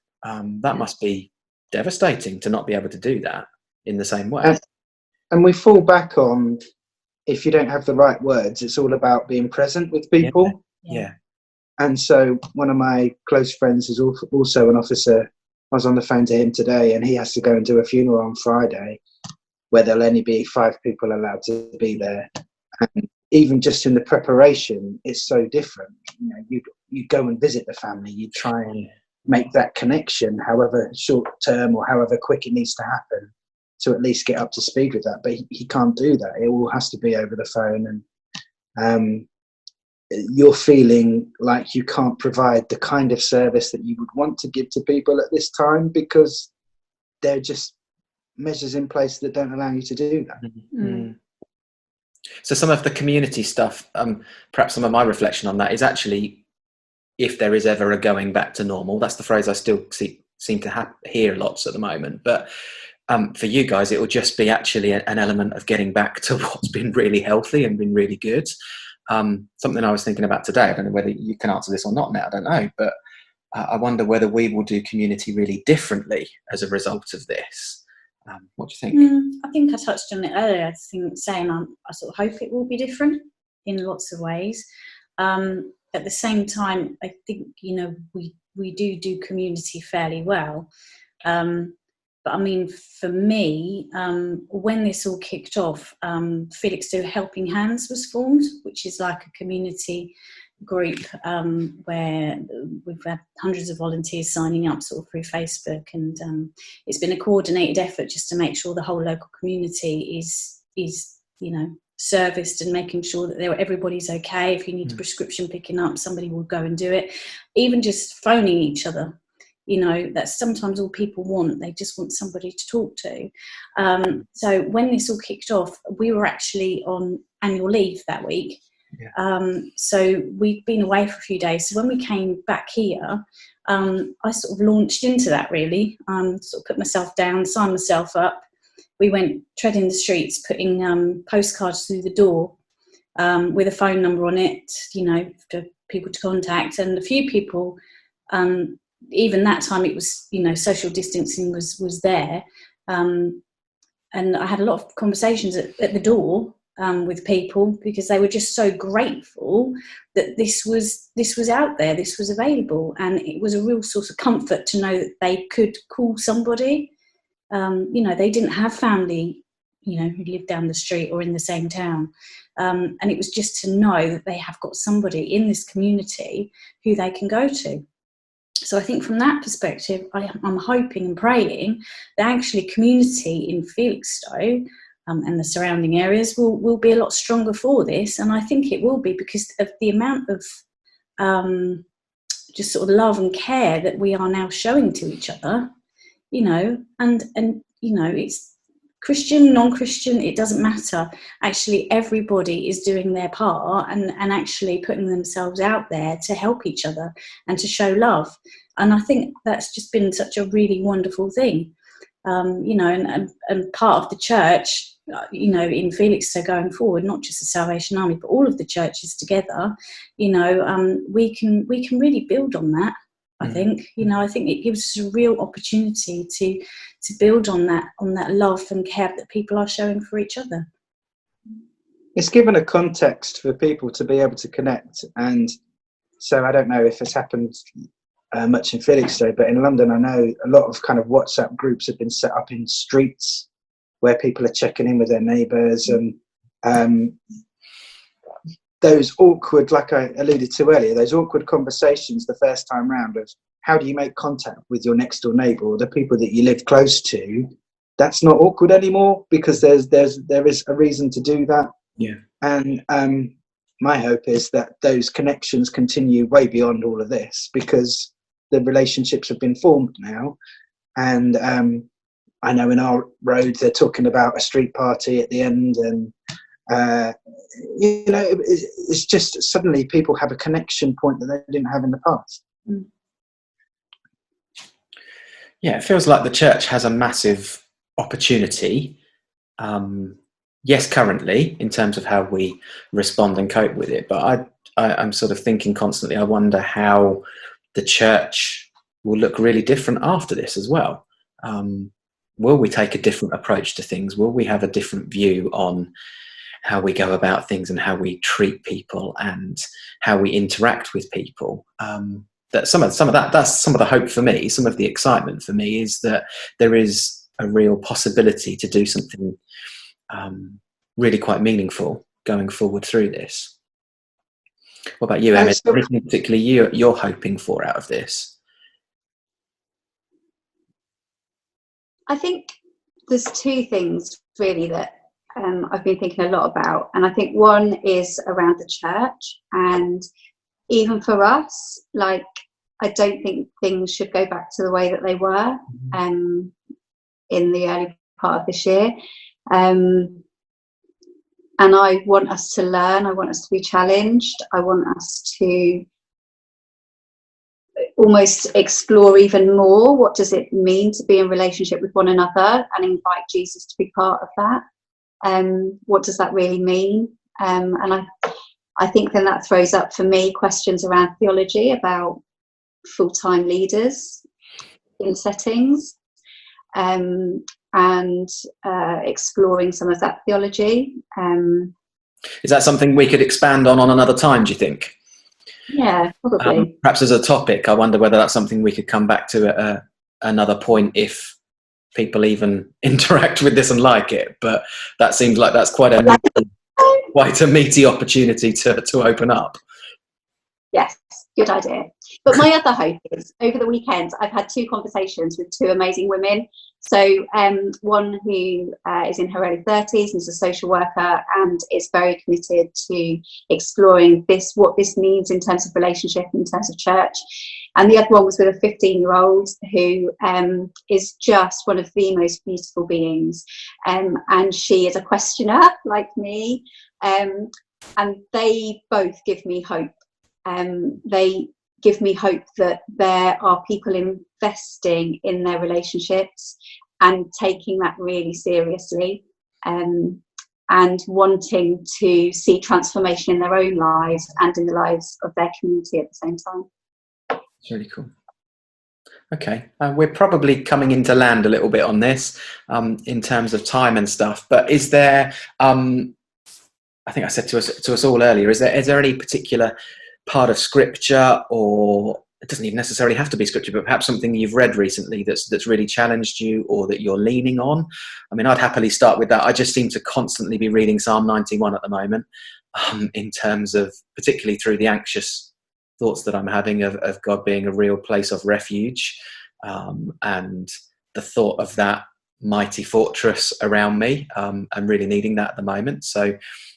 That must be devastating to not be able to do that in the same way. And we fall back on, if you don't have the right words, it's all about being present with people. Yeah. And so one of my close friends is also an officer. I was on the phone to him today, and he has to go and do a funeral on Friday where there'll only be 5 people allowed to be there. And even just in the preparation, it's so different. You know, you go and visit the family, you try and make that connection, however short term or however quick it needs to happen, to at least get up to speed with that. But he can't do that. It all has to be over the phone, and you're feeling like you can't provide the kind of service that you would want to give to people at this time, because there are just measures in place that don't allow you to do that. Mm-hmm. So some of the community stuff, perhaps some of my reflection on that is actually, if there is ever a going back to normal, that's the phrase I still seem to hear lots at the moment, but for you guys it will just be actually an element of getting back to what's been really healthy and been really good. Something I was thinking about today, I don't know whether you can answer this or not now, I don't know, but I wonder whether we will do community really differently as a result of this. What do you think? I think I touched on it earlier. I think saying I sort of hope it will be different in lots of ways. At the same time, I think, you know, we do community fairly well. But I mean, for me, when this all kicked off, Felixstowe Helping Hands was formed, which is like a community group where we've had hundreds of volunteers signing up sort of through Facebook, and it's been a coordinated effort just to make sure the whole local community is you know, serviced, and making sure that everybody's okay. If you need a prescription picking up, somebody will go and do it. Even just phoning each other, you know, that's sometimes all people want. They just want somebody to talk to. So when this all kicked off, we were actually on annual leave that week. So we'd been away for a few days. So when we came back here, I sort of launched into that, really. Sort of put myself down, signed myself up. We went treading the streets, putting postcards through the door with a phone number on it, you know, for people to contact. And a few people, even that time, it was, you know, social distancing was there. And I had a lot of conversations at the door with people, because they were just so grateful that this was out there, this was available, and it was a real source of comfort to know that they could call somebody. You know, they didn't have family, you know, who lived down the street or in the same town, and it was just to know that they have got somebody in this community who they can go to. So I think from that perspective, I'm hoping and praying that actually community in Felixstowe and the surrounding areas will be a lot stronger for this. And I think it will be, because of the amount of just sort of love and care that we are now showing to each other, you know, and you know, it's Christian, non-Christian, it doesn't matter. Actually, everybody is doing their part and actually putting themselves out there to help each other and to show love. And I think that's just been such a really wonderful thing. You know, and part of the church, you know, in Felixstowe going forward, not just the Salvation Army, but all of the churches together, you know, we can really build on that. I think, you know, I think it gives us a real opportunity to build on that love and care that people are showing for each other. It's given a context for people to be able to connect. And so I don't know if it's happened much in Felixstowe, but in London I know a lot of kind of WhatsApp groups have been set up in streets where people are checking in with their neighbours, and those awkward, like I alluded to earlier, those awkward conversations the first time round of how do you make contact with your next door neighbour or the people that you live close to, that's not awkward anymore because there is a reason to do that. Yeah. And my hope is that those connections continue way beyond all of this because the relationships have been formed now. And I know in our road they're talking about a street party at the end, and you know, it's just suddenly people have a connection point that they didn't have in the past. Yeah, it feels like the church has a massive opportunity. Yes, currently, in terms of how we respond and cope with it, but I'm sort of thinking constantly, I wonder how the church will look really different after this as well. Will we take a different approach to things? Will we have a different view on how we go about things and how we treat people and how we interact with people? That some of that, that's some of the hope for me. Some of the excitement for me is that there is a real possibility to do something really quite meaningful going forward through this. What about you, Emma? Is there anything particularly you're hoping for out of this? I think there's two things really that I've been thinking a lot about, and I think one is around the church, and even for us, like, I don't think things should go back to the way that they were in the early part of this year. And I want us to learn, I want us to be challenged, I want us to almost explore even more what does it mean to be in relationship with one another and invite Jesus to be part of that. What does that really mean? And I think then that throws up for me questions around theology, about full-time leaders in settings, and exploring some of that theology. Is that something we could expand on another time, do you think? Yeah, probably. Perhaps as a topic, I wonder whether that's something we could come back to at another point if people even interact with this and like it. But that seems like that's quite a meaty opportunity to open up. Yes, good idea. But my other hope is, over the weekend, I've had 2 conversations with 2 amazing women. So one who is in her early 30s and is a social worker and is very committed to exploring what this means in terms of relationship, in terms of church. And the other one was with a 15-year-old who is just one of the most beautiful beings. And she is a questioner like me. And they both give me hope. They give me hope that there are people investing in their relationships and taking that really seriously, and wanting to see transformation in their own lives and in the lives of their community at the same time. It's really cool. Okay, we're probably coming into land a little bit on this in terms of time and stuff, but is there, I think I said to us all earlier, is there any particular part of scripture, or it doesn't even necessarily have to be scripture, but perhaps something you've read recently that's really challenged you or that you're leaning on? I mean, I'd happily start with that. I just seem to constantly be reading Psalm 91 at the moment, in terms of, particularly through the anxious thoughts that I'm having of God being a real place of refuge, and the thought of that mighty fortress around me, and really needing that at the moment. So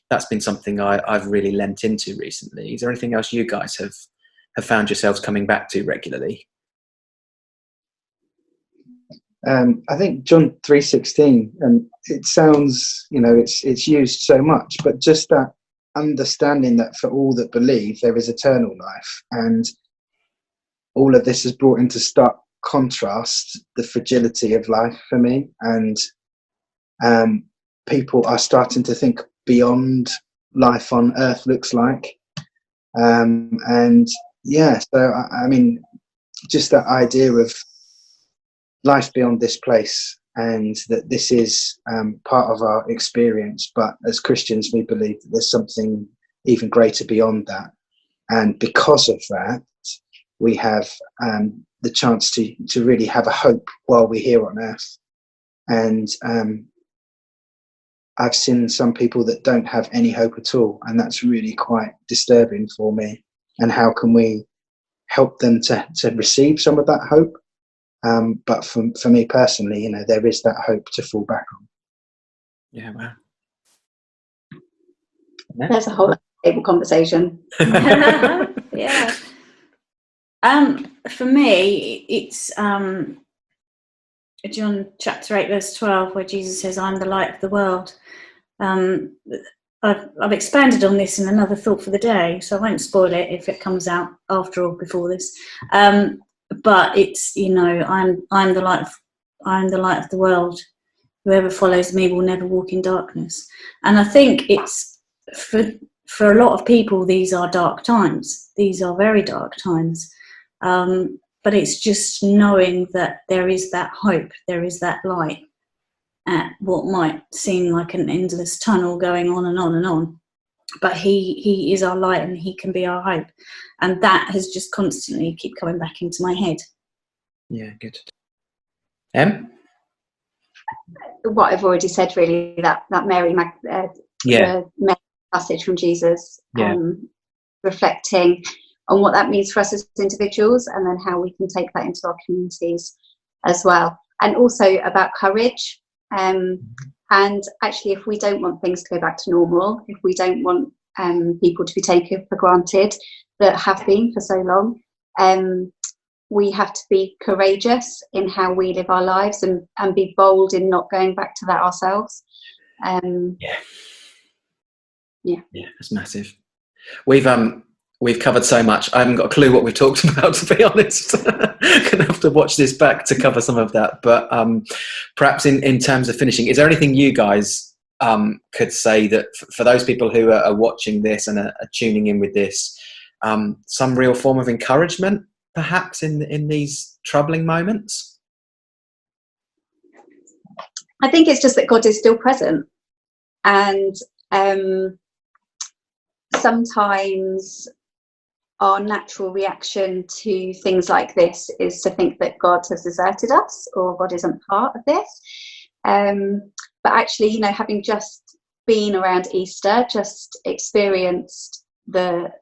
that's been something I've really lent into recently. Is there anything else you guys have have found yourselves coming back to regularly? I think John 3:16, and it sounds, it's used so much, but just that understanding that for all that believe there is eternal life, and all of this has brought into stark contrast the fragility of life for me, and people are starting to think beyond life on earth looks like, and yeah, so I mean, just that idea of life beyond this place, and that this is part of our experience, but as Christians we believe that there's something even greater beyond that, and because of that we have the chance to really have a hope while we're here on earth. And I've seen some people that don't have any hope at all, and that's really quite disturbing for me. And how can we help them to receive some of that hope? But for me personally, there is that hope to fall back on. Yeah, wow. There's a whole table conversation. Yeah. For me, it's John chapter 8 verse 12, where Jesus says, "I'm the light of the world." I've expanded on this in another thought for the day, so I won't spoil it if it comes out after or before this. But it's, I'm the light of the world. Whoever follows me will never walk in darkness. And I think it's for a lot of people, these are dark times. These are very dark times. But it's just knowing that there is that hope, there is that light at what might seem like an endless tunnel going on and on and on. But he is our light, and he can be our hope. And that has just constantly keep coming back into my head. Yeah, good. Em? What I've already said, really, that Mary passage from Jesus, reflecting on what that means for us as individuals, and then how we can take that into our communities as well. And also about courage. And actually, if we don't want things to go back to normal, if we don't want people to be taken for granted that have been for so long, we have to be courageous in how we live our lives, and be bold in not going back to that ourselves. Yeah, that's massive. We've covered so much. I haven't got a clue what we've talked about, to be honest. Gonna have to watch this back to cover some of that. But perhaps in terms of finishing, is there anything you guys could say that for those people who are watching this and are tuning in with this, some real form of encouragement, perhaps in these troubling moments? I think it's just that God is still present, and sometimes our natural reaction to things like this is to think that God has deserted us, or God isn't part of this. But actually, having just been around Easter, just experienced the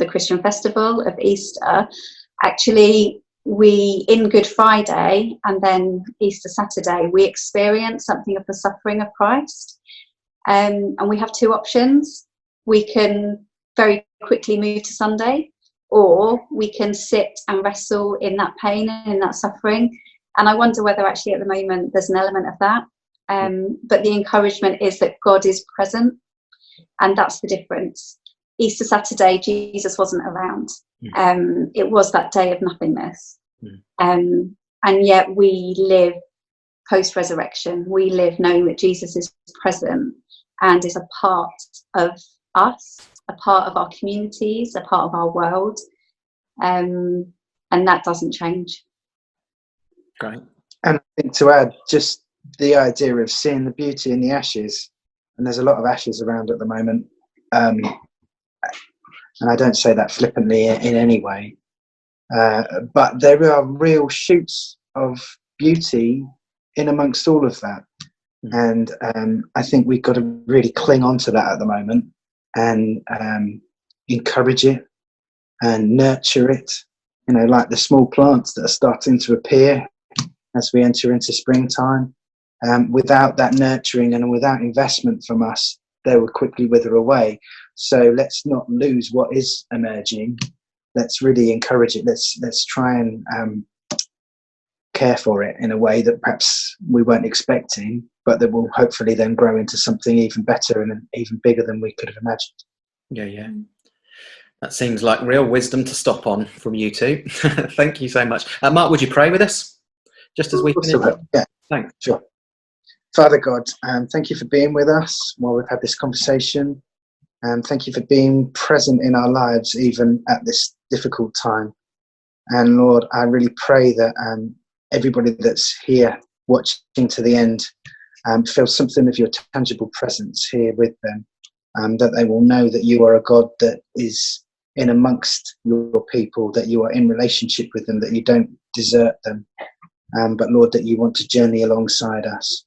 Christian festival of Easter, actually we, in Good Friday and then Easter Saturday, we experience something of the suffering of Christ. And we have two options. We can very quickly move to Sunday, or we can sit and wrestle in that pain and in that suffering. And I wonder whether actually at the moment there's an element of that. But the encouragement is that God is present, and that's the difference. Easter Saturday, Jesus wasn't around. It was that day of nothingness. And yet we live post-resurrection. We live knowing that Jesus is present and is a part of us, a part of our communities, a part of our world. And that doesn't change. Great. And I think to add, just the idea of seeing the beauty in the ashes, and there's a lot of ashes around at the moment, and I don't say that flippantly in any way, but there are real shoots of beauty in amongst all of that. And I think we've got to really cling on to that at the moment, and encourage it and nurture it, like the small plants that are starting to appear as we enter into springtime. Without that nurturing and without investment from us, they will quickly wither away. So let's not lose what is emerging, let's really encourage it. Let's try and care for it in a way that perhaps we weren't expecting, but that will hopefully then grow into something even better and even bigger than we could have imagined. Yeah. That seems like real wisdom to stop on from you two. Thank you so much. Mark, would you pray with us just as we finish? Yeah, thanks. Sure. Father God, thank you for being with us while we've had this conversation. Thank you for being present in our lives, even at this difficult time. And Lord, I really pray that everybody that's here watching to the end feels something of your tangible presence here with them, that they will know that you are a God that is in amongst your people, that you are in relationship with them, that you don't desert them, but Lord, that you want to journey alongside us.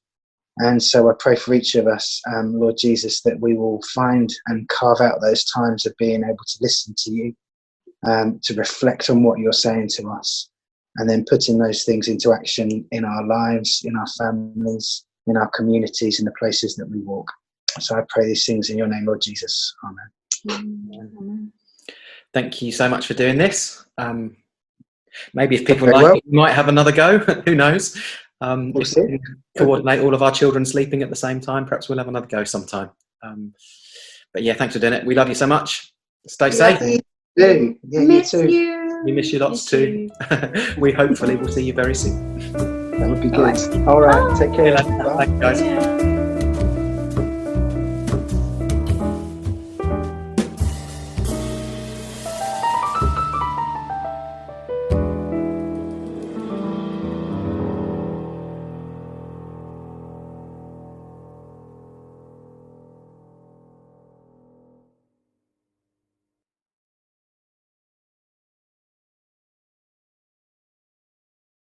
And so I pray for each of us, Lord Jesus, that we will find and carve out those times of being able to listen to you, to reflect on what you're saying to us, and then putting those things into action in our lives, in our families, in our communities, in the places that we walk. So I pray these things in your name, Lord Jesus. Amen. Amen. Thank you so much for doing this. Maybe if people like it, we might have another go. Who knows? We'll if see. we can coordinate all of our children sleeping at the same time, perhaps we'll have another go sometime. But yeah, thanks for doing it. We love you so much. Stay safe. Yeah, you too. We miss you lots too. We hopefully will see you very soon. That would be good. All right. Take care. Bye. Thanks, guys. Yeah.